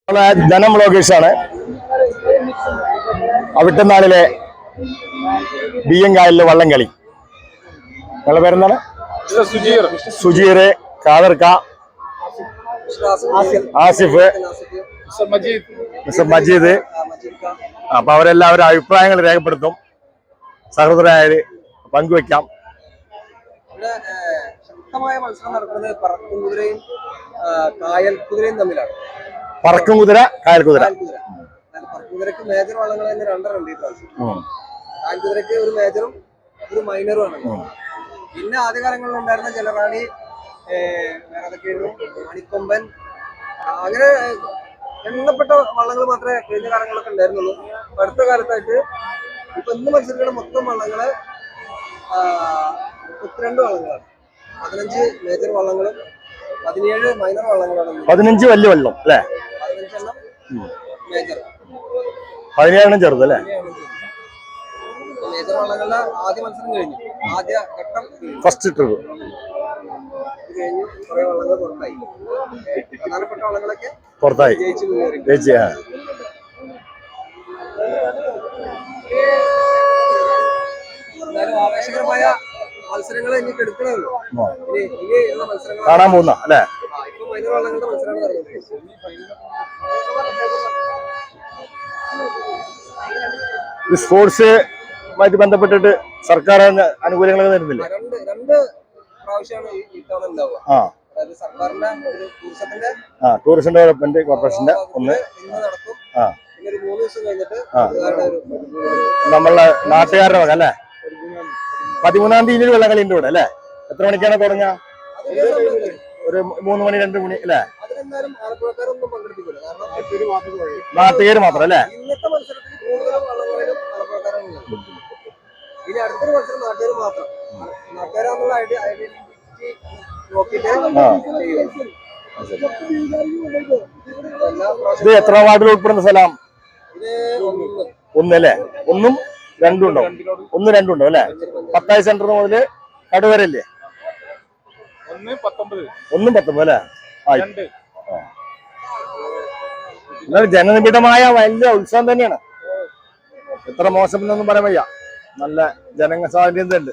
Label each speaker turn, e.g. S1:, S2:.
S1: ധനം വ്ളോഗേഴ്സാണ്. അവിട്ടനാളിലെ ബിയ്യങ്കായലിലെ വള്ളംകളി. നിങ്ങളുടെ പേരെന്താണ്? സുജീർ, ഖാദർക്ക, ആസിഫ്, മിസ്റ്റർ മജീദ്. അപ്പൊ അവരെല്ലാവരും അഭിപ്രായങ്ങൾ രേഖപ്പെടുത്തും. സഹൃദരായവര് പങ്കുവെക്കാം.
S2: ശക്തമായ മത്സരം നടക്കുന്നത് പറക്കും കുതിരയും കായൽ കുതിരയും തമ്മിലാണ്.
S1: പറക്കും കുതിര, കായൽ കുതിര.
S2: പറക്കും കുതിരക്ക് മേജർ വള്ളങ്ങൾ തന്നെ രണ്ടെണ്ണം ഈ പ്രാവശ്യം. കായൽ കുതിരക്ക് ഒരു മേജറും ഒരു മൈനറും ആണ്. പിന്നെ ആദ്യകാലങ്ങളിൽ ഉണ്ടായിരുന്ന ജലറാണി, മണിക്കൊമ്പൻ, അങ്ങനെ എണ്ണപ്പെട്ട വള്ളങ്ങൾ മാത്രമേ കഴിഞ്ഞ കാലങ്ങളൊക്കെ ഉണ്ടായിരുന്നുള്ളൂ. അടുത്ത കാലത്തായിട്ട് ഇപ്പൊ ഇന്ന് മത്സരിക്കുന്ന മൊത്തം വള്ളങ്ങള് 32 വള്ളങ്ങളാണ്. 15 മേജർ വള്ളങ്ങളും 17 മൈനർ വള്ളങ്ങളാണ്.
S1: 15 വലിയ വള്ളം അല്ലേ?
S2: 15 മേജർ,
S1: 17 ചെറുത് അല്ലേ?
S2: മേജർ വള്ളങ്ങളുടെ ആദ്യ മത്സരം കഴിഞ്ഞു. ആദ്യ ഘട്ടം
S1: ഫസ്റ്റ് ട്രിപ്പ്
S2: കഴിഞ്ഞു. കുറെ വള്ളങ്ങൾ പുറത്തായി. പ്രധാനപ്പെട്ട വള്ളങ്ങളൊക്കെ
S1: പുറത്തായി
S2: ജയിച്ചു. എന്നാലും ആവേശകരമായ മത്സരങ്ങൾ എനിക്ക് എടുക്കണമല്ലോ. ഇനിയുള്ള മത്സരങ്ങൾ
S1: കാണാൻ പോകുന്ന അല്ലേ?
S2: ഇപ്പൊ മൈനർ വള്ളങ്ങളുടെ മത്സരമാണ് നടന്നത്.
S1: സ്പോർട്സുമായിട്ട് ബന്ധപ്പെട്ടിട്ട് സർക്കാർ ആനുകൂല്യങ്ങളൊക്കെ തരുന്നില്ല.
S2: രണ്ട് പ്രാവശ്യമാണ് ഈ തവണ ഉണ്ടാവുക. അതായത് സർക്കാരിന്റെ
S1: ടൂറിസം ഡെവലപ്മെന്റ് കോർപ്പറേഷന്റെ ഒന്ന്
S2: നടക്കും. പിന്നെ ഒരു 3 ദിവസം കഴിഞ്ഞിട്ട്
S1: നമ്മളെ നാട്ടുകാരുടെ വക അല്ലേ? 13-ാം തീയതി വള്ളംകളി ഉണ്ട് ഇവിടെ അല്ലേ? എത്ര മണിക്കാണ് തുടങ്ങുക? ഒരു 3 മണി 2 മണി അല്ലേ?
S2: ആലപ്പുഴക്കാരൊന്നും പങ്കെടുപ്പിക്കില്ല. കാരണം
S1: നാട്ടുകാർ മാത്രം അല്ലേ?
S2: ഇന്നത്തെ മത്സരത്തിൽ കൂടുതലും വള്ളങ്ങളിലും ആലപ്പുഴക്കാരാണ്. ഇനി അടുത്തൊരു മത്സരം നാട്ടുകാർ മാത്രം. നാട്ടുകാരാന്നുള്ള ഐഡന്റിറ്റി നോക്കിയിട്ട്
S1: ഇത് എത്ര വാർഡിൽ ഉൾപ്പെടുന്ന സ്ഥലം?
S2: ഇത്
S1: ഒന്നല്ലേ? 1ഉം 2ഉം ഉണ്ടോ? 1, 2 ഉണ്ടോ അല്ലേ? 10 സെന്റർ മുതല് കടുവരല്ലേ? 1, 19 അല്ലേ? എന്നാൽ ജനനിബിഡമായ വലിയ ഉത്സവം തന്നെയാണ്. എത്ര മോശമെന്നൊന്നും പറയാൻ വയ്യ. നല്ല ജനസാധ്യത ഉണ്ട്.